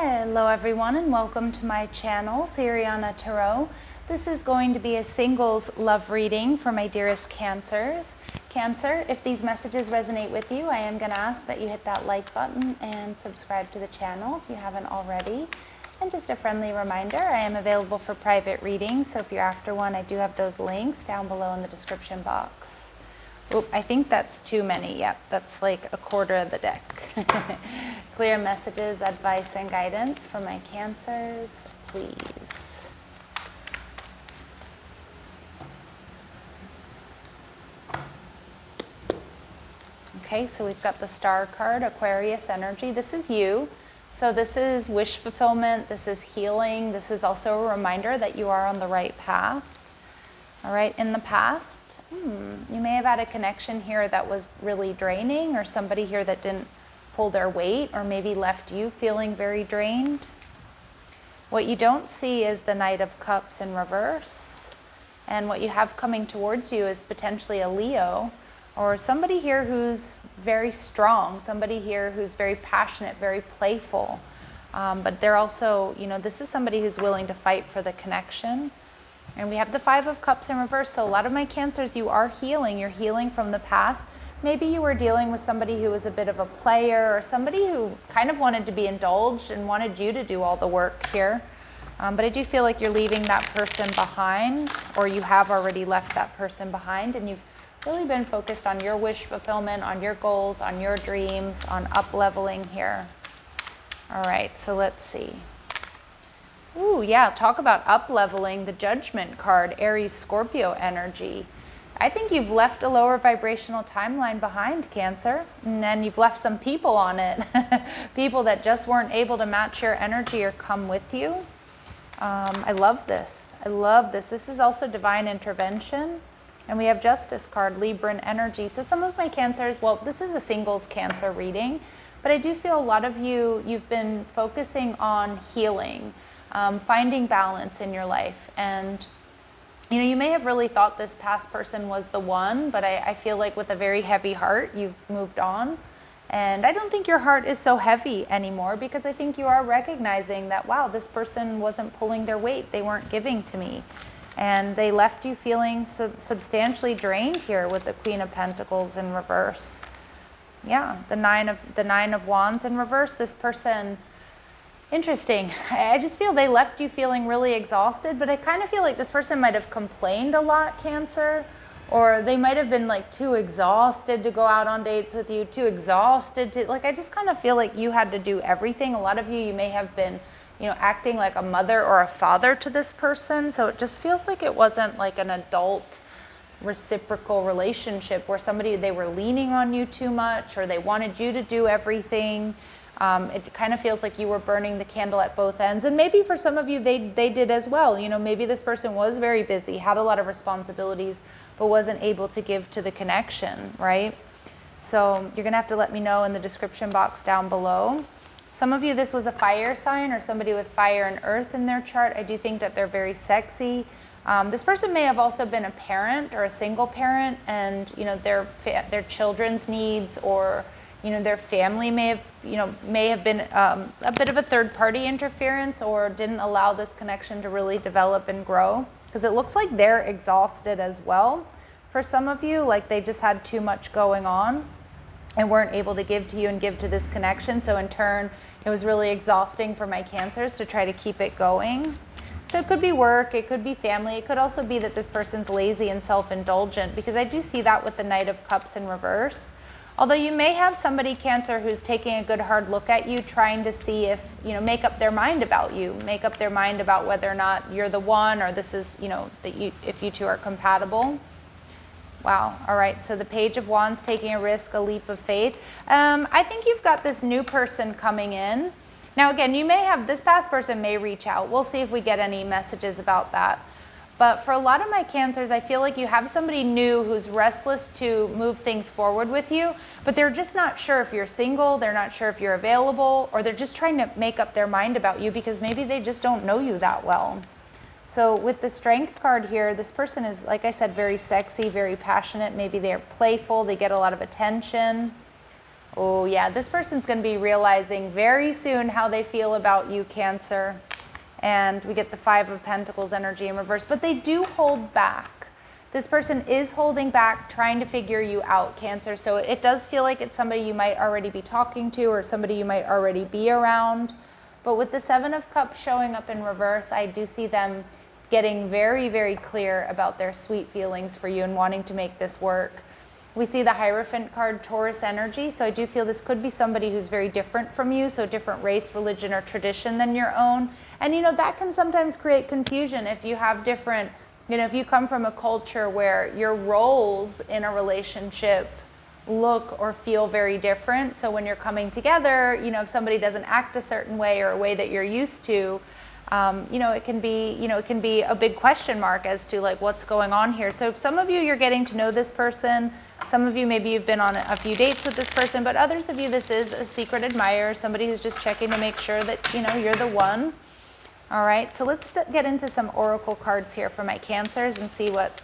Hello everyone and welcome to my channel, Siriana Tarot. This is going to be a singles love reading for my dearest Cancers. Cancer, if these messages resonate with you, I am going to ask that you hit that like button and subscribe to the channel if you haven't already. And just a friendly reminder, I am available for private readings, so if you're after one, I do have those links down below in the description box. Oop, I think that's too many. Yep, that's like a quarter of the deck. Clear messages, advice, and guidance for my Cancers, please. Okay, so we've got the Star card, Aquarius energy. This is you. So this is wish fulfillment. This is healing. This is also a reminder that you are on the right path. All right, in the past, you may have had a connection here that was really draining, or somebody here that didn't pull their weight, or maybe left you feeling very drained. What you don't see is the Knight of Cups in reverse. And what you have coming towards you is potentially a Leo, or somebody here who's very strong, somebody here who's very passionate, very playful. But they're also, this is somebody who's willing to fight for the connection. And we have the Five of Cups in reverse. So a lot of my Cancers, you are healing. You're healing from the past. Maybe you were dealing with somebody who was a bit of a player, or somebody who kind of wanted to be indulged and wanted you to do all the work here. But I do feel like you're leaving that person behind, or you have already left that person behind, and you've really been focused on your wish fulfillment, on your goals, on your dreams, on up-leveling here. All right, so let's see. Ooh, yeah, talk about up-leveling, the Judgment card, Aries, Scorpio energy. I think you've left a lower vibrational timeline behind, Cancer, and then you've left some people on it. People that just weren't able to match your energy or come with you. I love this. I love this. This is also divine intervention. And we have Justice card, Libran energy. So some of my Cancers, well, this is a singles Cancer reading, but I do feel a lot of you've been focusing on healing, finding balance in your life. And you may have really thought this past person was the one, but I feel like with a very heavy heart, you've moved on. And I don't think your heart is so heavy anymore, because I think you are recognizing that, wow, this person wasn't pulling their weight. They weren't giving to me. And they left you feeling substantially drained here with the Queen of Pentacles in reverse. Yeah, the Nine of Wands in reverse. This person, interesting. I just feel they left you feeling really exhausted, but I kind of feel like this person might have complained a lot, Cancer, or they might have been like too exhausted to go out on dates with you, too exhausted to, I just kind of feel like you had to do everything. A lot of you may have been, acting like a mother or a father to this person. So it just feels like it wasn't like an adult reciprocal relationship where they were leaning on you too much, or they wanted you to do everything. It kind of feels like you were burning the candle at both ends. And maybe for some of you, they did as well. Maybe this person was very busy, had a lot of responsibilities, but wasn't able to give to the connection, right? So you're going to have to let me know in the description box down below. Some of you, this was a fire sign, or somebody with fire and earth in their chart. I do think that they're very sexy. This person may have also been a parent or a single parent, and their children's needs, or their family may have been a bit of a third-party interference, or didn't allow this connection to really develop and grow, because it looks like they're exhausted as well. For some of you, like they just had too much going on and weren't able to give to you and give to this connection. So in turn, it was really exhausting for my Cancers to try to keep it going. So it could be work, it could be family, it could also be that this person's lazy and self-indulgent, because I do see that with the Knight of Cups in reverse. Although you may have somebody, Cancer, who's taking a good hard look at you, trying to see if, make up their mind about you, make up their mind about whether or not you're the one, or this is, if you two are compatible. Wow. All right. So the Page of Wands, taking a risk, a leap of faith. I think you've got this new person coming in. Now, again, this past person may reach out. We'll see if we get any messages about that. But for a lot of my Cancers, I feel like you have somebody new who's restless to move things forward with you, but they're just not sure if you're single, they're not sure if you're available, or they're just trying to make up their mind about you because maybe they just don't know you that well. So with the Strength card here, this person is, like I said, very sexy, very passionate. Maybe they're playful, they get a lot of attention. Oh yeah, this person's going to be realizing very soon how they feel about you, Cancer. And we get the Five of Pentacles energy in reverse, but they do hold back. This person is holding back, trying to figure you out, Cancer. So it does feel like it's somebody you might already be talking to or somebody you might already be around. But with the Seven of Cups showing up in reverse, I do see them getting very, very clear about their sweet feelings for you and wanting to make this work. We see the Hierophant card, Taurus energy. So I do feel this could be somebody who's very different from you. So different race, religion, or tradition than your own. And you know, that can sometimes create confusion if you have different, you know, if you come from a culture where your roles in a relationship look or feel very different. So when you're coming together, you know, if somebody doesn't act a certain way or a way that you're used to, you know, it can be a big question mark as to like what's going on here. So if some of you, you're getting to know this person, some of you, maybe you've been on a few dates with this person, but others of you, this is a secret admirer, somebody who's just checking to make sure that, you know, you're the one. All right, so let's get into some oracle cards here for my Cancers and see what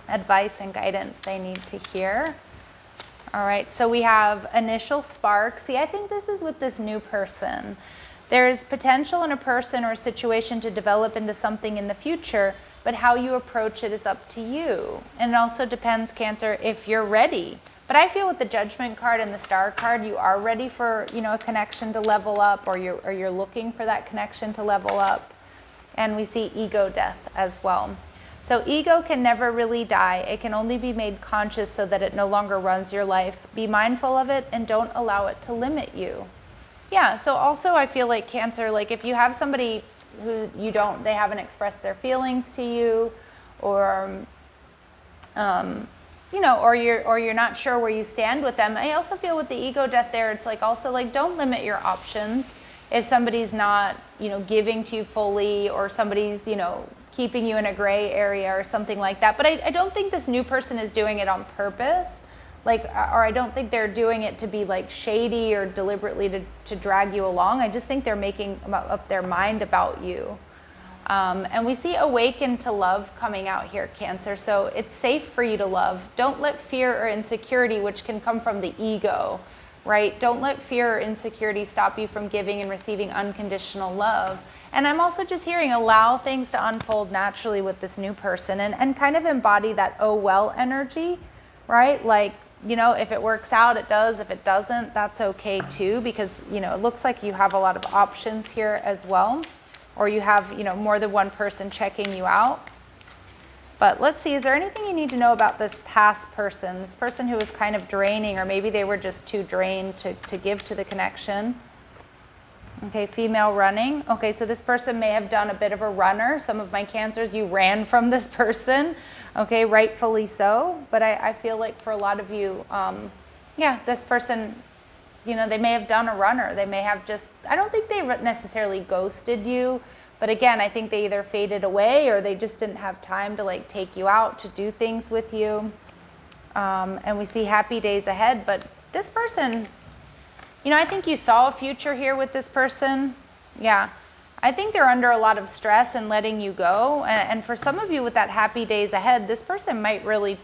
advice and guidance they need to hear. All right, so we have initial spark. See, I think this is with this new person. There is potential in a person or a situation to develop into something in the future, but how you approach it is up to you. And it also depends, Cancer, if you're ready. But I feel with the Judgment card and the Star card, you are ready for, you know, a connection to level up, or you're looking for that connection to level up. And we see ego death as well. So ego can never really die. It can only be made conscious so that it no longer runs your life. Be mindful of it and don't allow it to limit you. Yeah, so also I feel like Cancer, like if you have somebody who they haven't expressed their feelings to you, or you know, or you're not sure where you stand with them. I also feel with the ego death there, it's like also like don't limit your options. If somebody's not, you know, giving to you fully, or somebody's, you know, keeping you in a gray area or something like that. But I don't think this new person is doing it on purpose. Like, or I don't think they're doing it to be like shady or deliberately to drag you along. I just think they're making up their mind about you. And we see awaken to love coming out here, Cancer. So it's safe for you to love. Don't let fear or insecurity, which can come from the ego, right? Don't let fear or insecurity stop you from giving and receiving unconditional love. And I'm also just hearing allow things to unfold naturally with this new person, and kind of embody that oh well energy, right? Like, you know, if it works out, it does. If it doesn't, that's okay too, because, you know, it looks like you have a lot of options here as well. Or you have, you know, more than one person checking you out. But let's see, is there anything you need to know about this past person? This person who was kind of draining, or maybe they were just too drained to give to the connection. Okay, female running. Okay, so this person may have done a bit of a runner. Some of my Cancers, you ran from this person. Okay, rightfully so. But I feel like for a lot of you, yeah, this person, you know, they may have done a runner. They may have just, I don't think they necessarily ghosted you. But again, I think they either faded away or they just didn't have time to like take you out to do things with you. And we see happy days ahead. But this person, you know, I think you saw a future here with this person. Yeah. I think they're under a lot of stress and letting you go. And for some of you with that happy days ahead, this person might really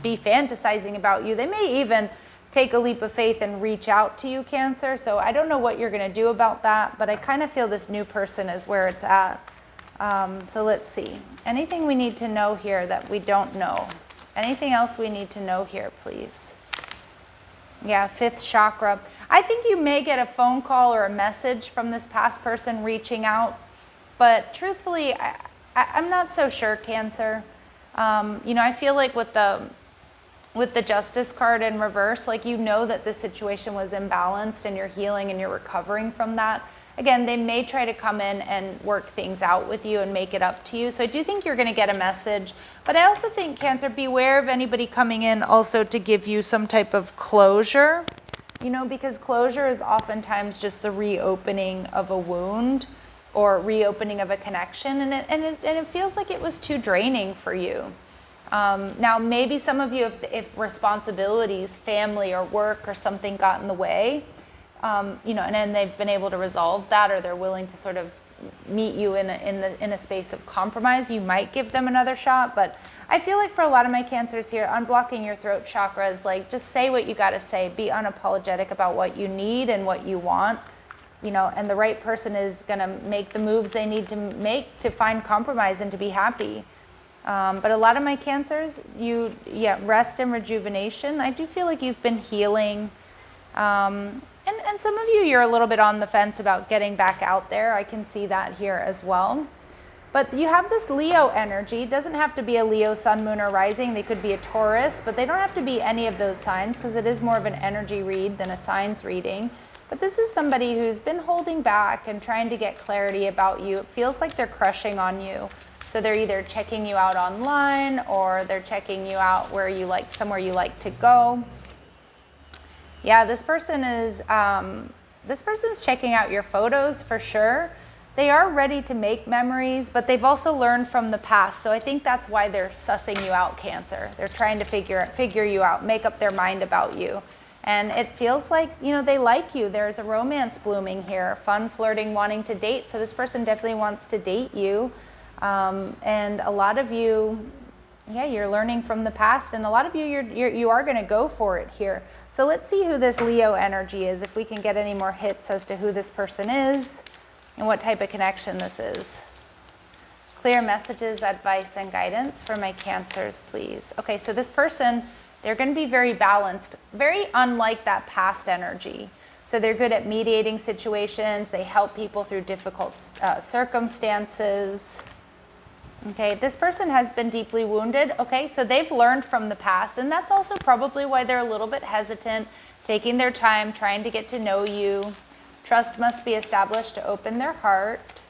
be fantasizing about you. They may even take a leap of faith and reach out to you, Cancer. So I don't know what you're going to do about that, but I kind of feel this new person is where it's at. So let's see. Anything we need to know here that we don't know? Anything else we need to know here, please? Yeah, fifth chakra. I think you may get a phone call or a message from this past person reaching out, but truthfully, I'm not so sure, Cancer. You know, I feel like with the Justice card in reverse, like, you know that the situation was imbalanced and you're healing and you're recovering from that. Again, they may try to come in and work things out with you and make it up to you. So I do think you're going to get a message. But I also think, Cancer, beware of anybody coming in also to give you some type of closure, you know, because closure is oftentimes just the reopening of a wound or reopening of a connection. And it feels like it was too draining for you. Now, maybe some of you, if responsibilities, family or work or something got in the way, you know, and then they've been able to resolve that, or they're willing to sort of, meet you in a space of compromise, you might give them another shot. But I feel like for a lot of my Cancers here, unblocking your throat chakra is like, just say what you got to say. Be unapologetic about what you need and what you want, you know, and the right person is going to make the moves they need to make to find compromise and to be happy. But a lot of my Cancers, rest and rejuvenation. I do feel like you've been healing. And some of you, you're a little bit on the fence about getting back out there. I can see that here as well. But you have this Leo energy. It doesn't have to be a Leo, sun, moon, or rising. They could be a Taurus, but they don't have to be any of those signs because it is more of an energy read than a signs reading. But this is somebody who's been holding back and trying to get clarity about you. It feels like they're crushing on you. So they're either checking you out online or they're checking you out somewhere you like to go. Yeah, this person is checking out your photos for sure. They are ready to make memories, but they've also learned from the past. So I think that's why they're sussing you out, Cancer. They're trying to figure you out, make up their mind about you. And it feels like, you know, they like you. There's a romance blooming here, fun, flirting, wanting to date. So this person definitely wants to date you. And a lot of you, you're learning from the past, and a lot of you are going to go for it here. So let's see who this Leo energy is, if we can get any more hits as to who this person is and what type of connection this is. Clear messages, advice, and guidance for my Cancers, please. Okay, so this person, they're going to be very balanced, very unlike that past energy. So they're good at mediating situations. They help people through difficult circumstances. Okay, this person has been deeply wounded. Okay, so they've learned from the past, and that's also probably why they're a little bit hesitant, taking their time, trying to get to know you. Trust must be established to open their heart.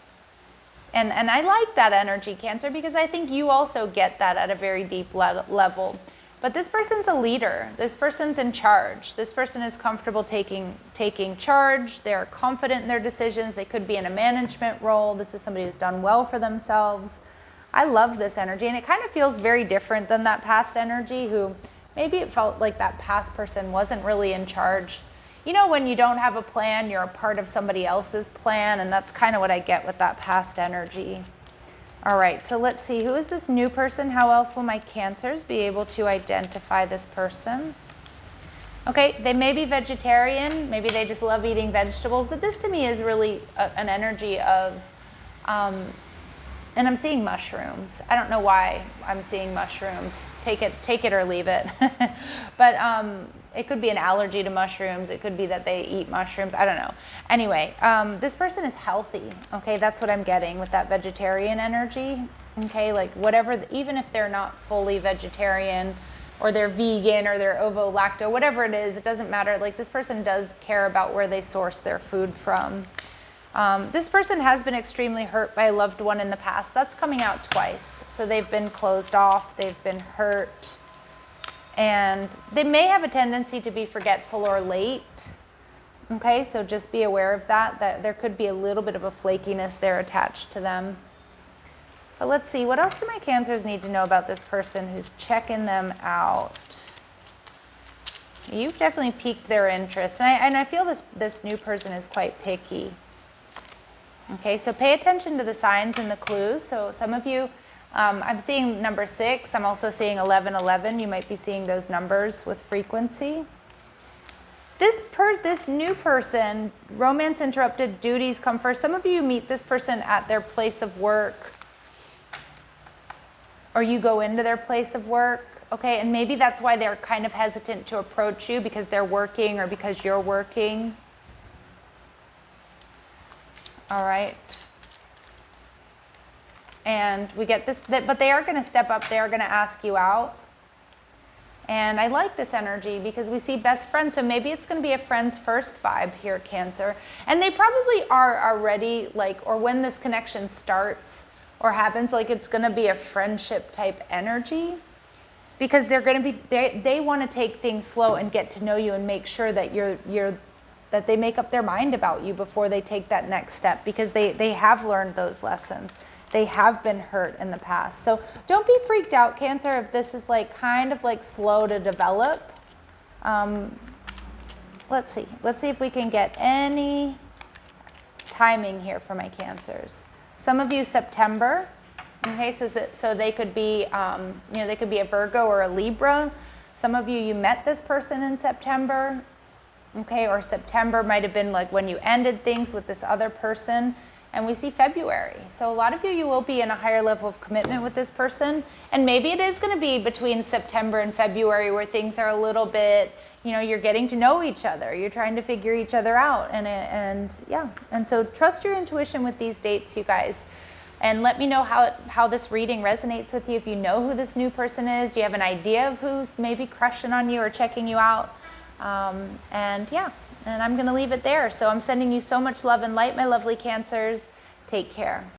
And I like that energy, Cancer, because I think you also get that at a very deep level. But this person's a leader. This person's in charge. This person is comfortable taking charge. They're confident in their decisions. They could be in a management role. This is somebody who's done well for themselves. I love this energy, and it kind of feels very different than that past energy who maybe it felt like that past person wasn't really in charge. You know, when you don't have a plan, you're a part of somebody else's plan, and that's kind of what I get with that past energy. All right, so let's see, who is this new person? How else will my Cancers be able to identify this person? Okay, they may be vegetarian, maybe they just love eating vegetables, but this to me is really an energy of, and I'm seeing mushrooms. I don't know why I'm seeing mushrooms. Take it or leave it. But it could be an allergy to mushrooms. It could be that they eat mushrooms. I don't know. Anyway, this person is healthy. Okay, that's what I'm getting with that vegetarian energy. Okay, like whatever, even if they're not fully vegetarian or they're vegan or they're ovo-lacto, whatever it is, it doesn't matter. Like this person does care about where they source their food from. This person has been extremely hurt by a loved one in the past. That's coming out twice. So they've been closed off, they've been hurt, and they may have a tendency to be forgetful or late. Okay, so just be aware of that there could be a little bit of a flakiness there attached to them. But let's see, what else do my Cancers need to know about this person who's checking them out? You've definitely piqued their interest, and I feel this new person is quite picky. Okay, so pay attention to the signs and the clues. So some of you, I'm seeing number 6. I'm also seeing 1111. You might be seeing those numbers with frequency. This new person, romance interrupted, duties come first. Some of you meet this person at their place of work, or you go into their place of work. Okay, and maybe that's why they're kind of hesitant to approach you, because they're working or because you're working. All right. And we get this, but they are going to step up. They are going to ask you out. And I like this energy because we see best friends. So maybe it's going to be a friends first vibe here, Cancer. And they probably are already or when this connection starts or happens, it's going to be a friendship type energy, because they're going to be, they want to take things slow and get to know you and make sure that that they make up their mind about you before they take that next step, because they have learned those lessons. They have been hurt in the past. So don't be freaked out, Cancer, if this is kind of slow to develop. Let's see if we can get any timing here for my Cancers. Some of you September, okay, so they could be, you know, they could be a Virgo or a Libra. Some of you met this person in September, okay, or September might have been like when you ended things with this other person. And we see February. So a lot of you will be in a higher level of commitment with this person. And maybe it is going to be between September and February where things are a little bit, you know, you're getting to know each other. You're trying to figure each other out. And yeah. And so trust your intuition with these dates, you guys. And let me know how this reading resonates with you. If you know who this new person is, do you have an idea of who's maybe crushing on you or checking you out? And yeah. And I'm going to leave it there. So I'm sending you so much love and light, my lovely Cancers. Take care.